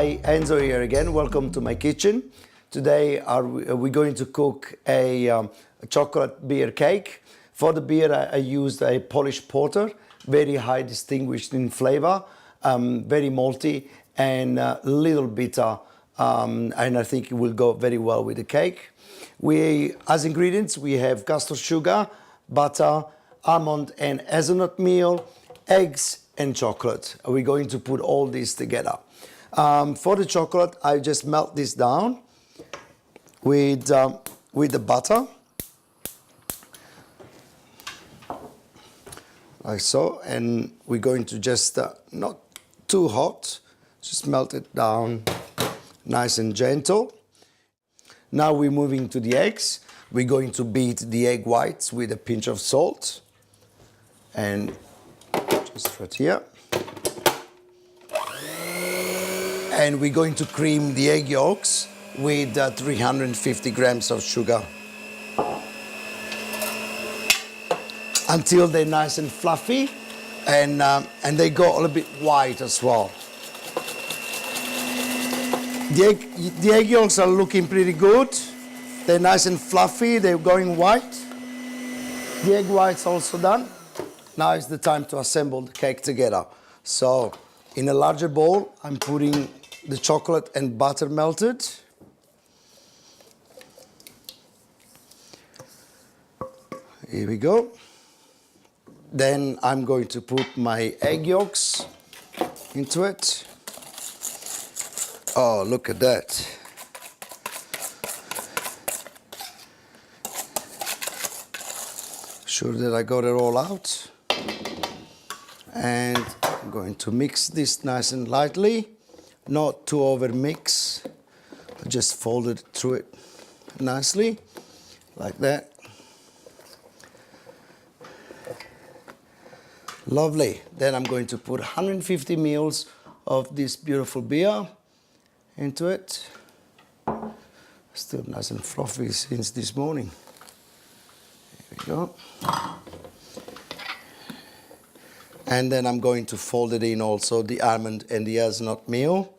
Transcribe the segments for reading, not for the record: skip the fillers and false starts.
Hi, Enzo here again. Welcome to my kitchen. Today we're going to cook a chocolate beer cake. For the beer I used a Polish porter, very high distinguished in flavor, very malty and a little bitter, and I think it will go very well with the cake. As ingredients we have castor sugar, butter, almond and hazelnut meal, eggs and chocolate. We're going to put all this together. For the chocolate, I just melt this down with the butter, like so, and we're going to just not too hot, just melt it down nice and gentle. Now we're moving to the eggs. We're going to beat the egg whites with a pinch of salt, and just right here. And we're going to cream the egg yolks with 350 grams of sugar until they're nice and fluffy and they go a little bit white as well. The egg yolks are looking pretty good. They're nice and fluffy, they're going white. The egg white's also done. Now is the time to assemble the cake together. So in a larger bowl, I'm putting the chocolate and butter melted. Here we go. Then I'm going to put my egg yolks into it. Oh, look at that. Sure that I got it all out. And I'm going to mix this nice and lightly. Not too over mix, just fold it through it nicely, like that. Lovely. Then I'm going to put 150 ml of this beautiful beer into it. Still nice and fluffy since this morning. There we go. And then I'm going to fold it in also the almond and the hazelnut meal.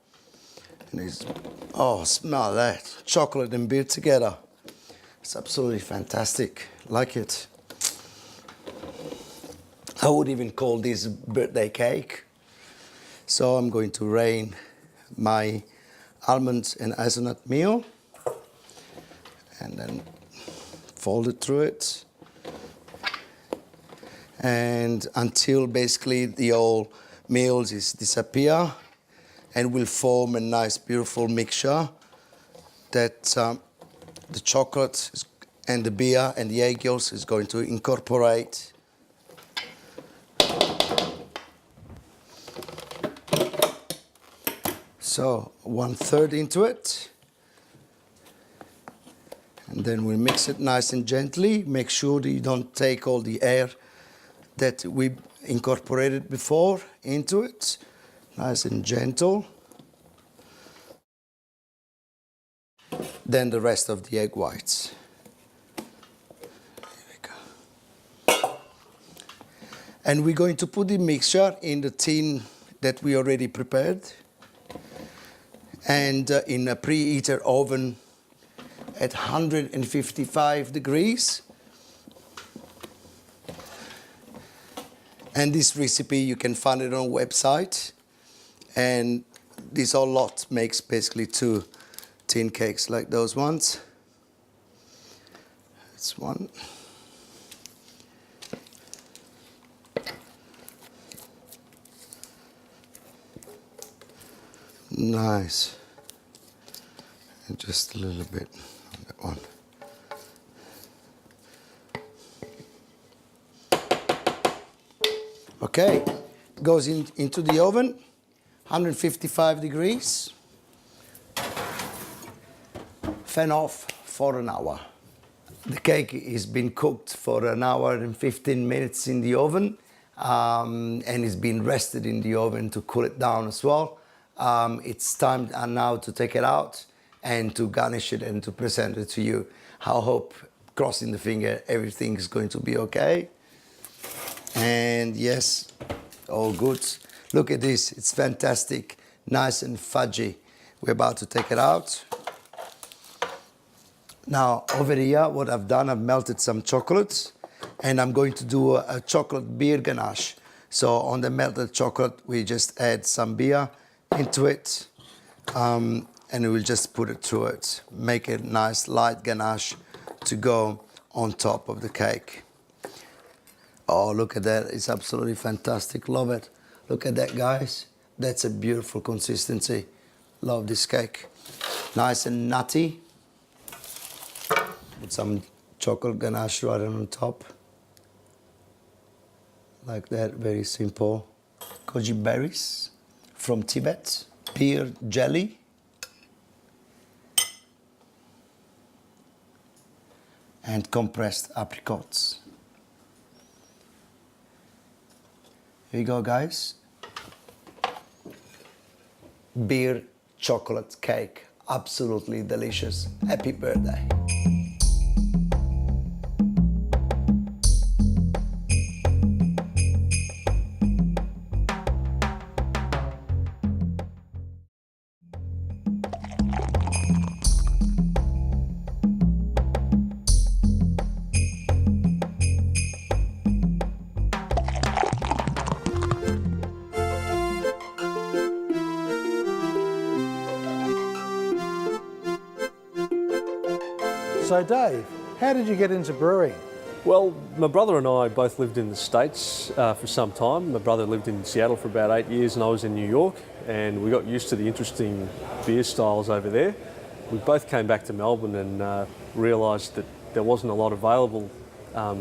And it's, oh, smell that. Chocolate and beer together. It's absolutely fantastic. Like it. I would even call this birthday cake. So I'm going to rain my almonds and hazelnut meal. And then fold it through it. And until basically the old meals is disappear and will form a nice beautiful mixture that the chocolate and the beer and the egg yolks is going to incorporate. So 1/3 into it, and then we'll mix it nice and gently. Make sure that you don't take all the air that we incorporated before into it. Nice and gentle. Then the rest of the egg whites. There we go. And we're going to put the mixture in the tin that we already prepared. And in a preheater oven at 155 degrees. And this recipe, you can find it on a website. And this whole lot makes basically 2 tin cakes like those ones. That's one. Nice. And just a little bit on that one. Okay, goes into the oven, 155 degrees. Fan off for an hour. The cake has been cooked for an hour and 15 minutes in the oven, and it's been rested in the oven to cool it down as well. It's time now to take it out and to garnish it and to present it to you. I hope, crossing the finger, everything is going to be okay. And yes, all good. Look at this, it's fantastic, nice and fudgy. We're about to take it out. Now, over here, what I've done, I've melted some chocolates, and I'm going to do a chocolate beer ganache. So on the melted chocolate, we just add some beer into it, and we'll just put it through it. Make a nice light ganache to go on top of the cake. Oh, look at that. It's absolutely fantastic. Love it. Look at that, guys. That's a beautiful consistency. Love this cake. Nice and nutty. Put some chocolate ganache right on top. Like that, very simple. Goji berries from Tibet. Pear jelly. And compressed apricots. Here you go, guys. Beer chocolate cake. Absolutely delicious. Happy birthday. So Dave, how did you get into brewing? Well, my brother and I both lived in the States for some time. My brother lived in Seattle for about 8 years and I was in New York, and we got used to the interesting beer styles over there. We both came back to Melbourne and realised that there wasn't a lot available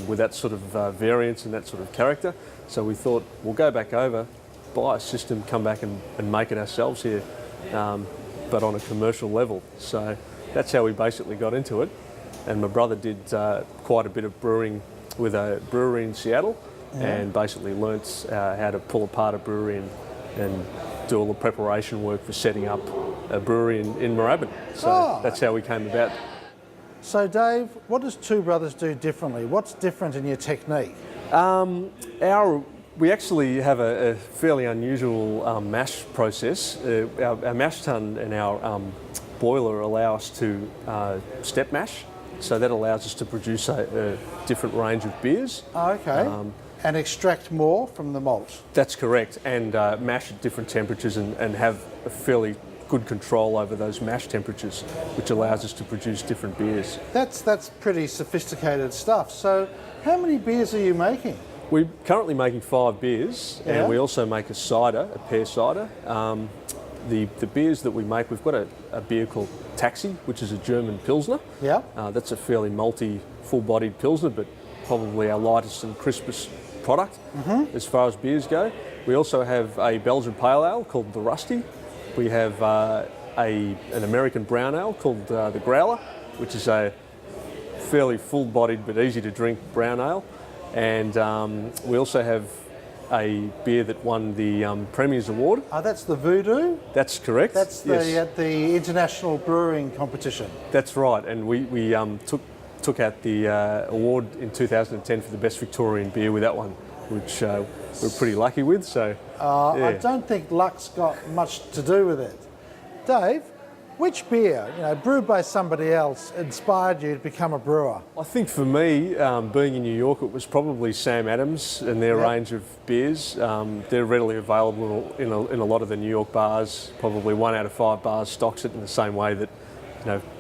with that sort of variance and that sort of character. So we thought, we'll go back over, buy a system, come back and make it ourselves here, but on a commercial level. So that's how we basically got into it. And my brother did quite a bit of brewing with a brewery in Seattle, and basically learnt how to pull apart a brewery and do all the preparation work for setting up a brewery in Moorabbin. So that's how we came about. So Dave, what does Two Brothers do differently? What's different in your technique? We actually have a fairly unusual mash process. Our mash tun and our boiler allow us to step mash. So that allows us to produce a different range of beers. Oh, okay. And extract more from the malt. That's correct, and mash at different temperatures and have a fairly good control over those mash temperatures, which allows us to produce different beers. That's pretty sophisticated stuff. So how many beers are you making? We're currently making 5 beers, and we also make a cider, a pear cider. The beers that we make, we've got a beer called Taxi, which is a German Pilsner. Yeah. That's a fairly malty, full-bodied Pilsner, but probably our lightest and crispest product as far as beers go. We also have a Belgian Pale Ale called the Rusty. We have an American Brown Ale called the Growler, which is a fairly full-bodied but easy-to-drink brown ale. And we also have a beer that won the Premier's Award. Oh, that's the Voodoo? That's correct. That's at the International Brewing Competition. That's right, and we took out the award in 2010 for the best Victorian beer with that one, which we're pretty lucky with. So I don't think luck's got much to do with it. Dave, which beer, brewed by somebody else, inspired you to become a brewer? I think for me, being in New York, it was probably Sam Adams and their range of beers. They're readily available in a lot of the New York bars. Probably 1 out of 5 bars stocks it, in the same way that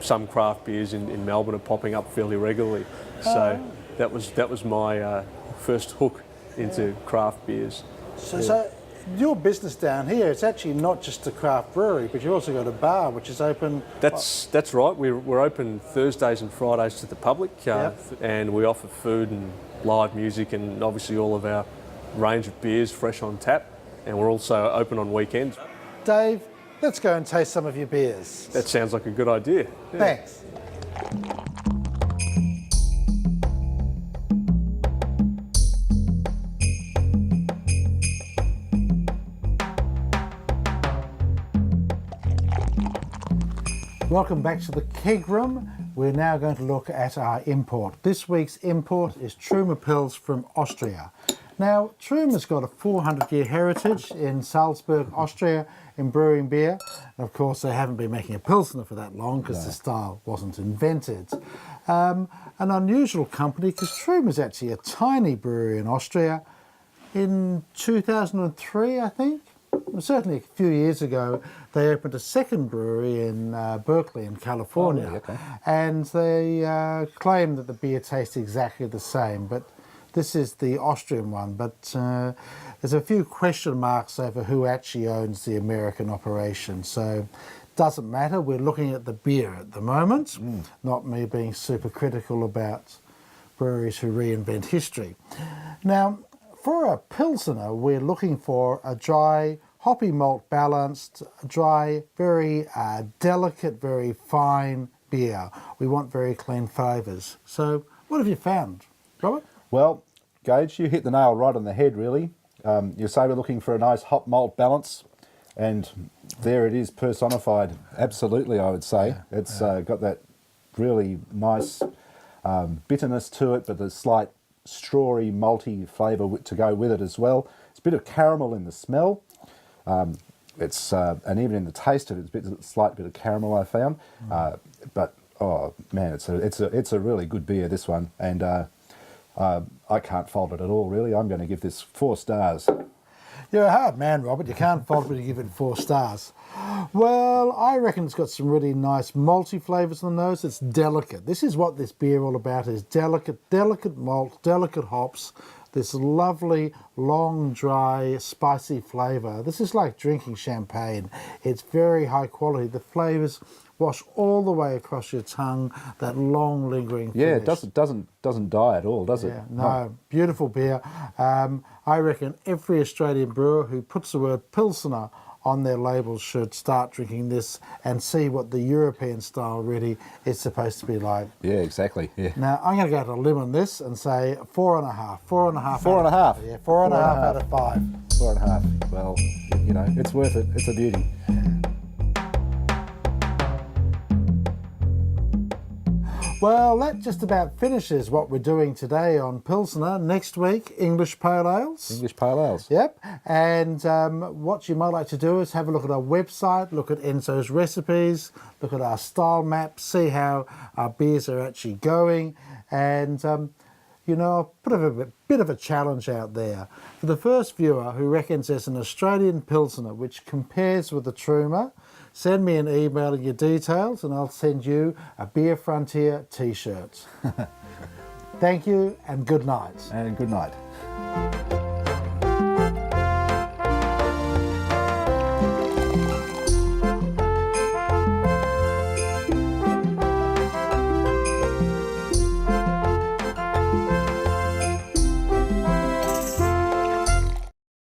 some craft beers in Melbourne are popping up fairly regularly. So that was my first hook into craft beers. So your business down here, it's actually not just a craft brewery, but you've also got a bar which is open. That's right. We're open Thursdays and Fridays to the public, and we offer food and live music, and obviously all of our range of beers fresh on tap. And we're also open on weekends. Dave, let's go and taste some of your beers. That sounds like a good idea. Yeah. Thanks. Welcome back to the Keg Room. We're now going to look at our import. This week's import is Truma Pils from Austria. Now, Truma's got a 400-year heritage in Salzburg, Austria, in brewing beer. And of course, they haven't been making a Pilsner for that long because the style wasn't invented. An unusual company because Truma's actually a tiny brewery in Austria. In 2003, I think, certainly a few years ago, they opened a second brewery in Berkeley in California. Oh, really? Okay. And they claim that the beer tastes exactly the same, but this is the Austrian one. But there's a few question marks over who actually owns the American operation. So doesn't matter, we're looking at the beer at the moment, not me being super critical about breweries who reinvent history. Now, for a Pilsner, we're looking for a dry, hoppy malt balanced, dry, very delicate, very fine beer. We want very clean flavours. So what have you found, Robert? Well, Gage, you hit the nail right on the head, really. You say we're looking for a nice hop malt balance, and there it is personified. Absolutely, I would say. It's got that really nice bitterness to it, but a slight strawy, malty flavour to go with it as well. It's a bit of caramel in the smell. It's and even in the taste of it, it's a slight bit of caramel I found. But oh man, it's a really good beer, this one, and I can't fault it at all. Really, I'm going to give this 4 stars. You're a hard man, Robert. You can't fault me to give it 4 stars. Well, I reckon it's got some really nice malty flavours on the nose. It's delicate. This is what this beer all about, is delicate malt, delicate hops, this lovely, long, dry, spicy flavour. This is like drinking champagne. It's very high quality. The flavours wash all the way across your tongue, that long, lingering finish. Yeah, it doesn't die at all, does it? Yeah, no, beautiful beer. I reckon every Australian brewer who puts the word Pilsner on their labels should start drinking this and see what the European style really is supposed to be like. Yeah, exactly. Yeah. Now, I'm going to go to a limb on this and say 4.5. 4.5. 4.5? Yeah, 4.5 out of 5. 4.5. Well, you know, it's worth it. It's a beauty. Well, that just about finishes what we're doing today on Pilsner. Next week, English Pale Ales. English Pale Ales. Yep. And what you might like to do is have a look at our website, look at Enzo's recipes, look at our style map, see how our beers are actually going. And, you know, I'll put a bit of a challenge out there. For the first viewer who reckons there's an Australian Pilsner which compares with the Truma, send me an email and your details and I'll send you a Beer Frontier t-shirt. Thank you and good night. And good night.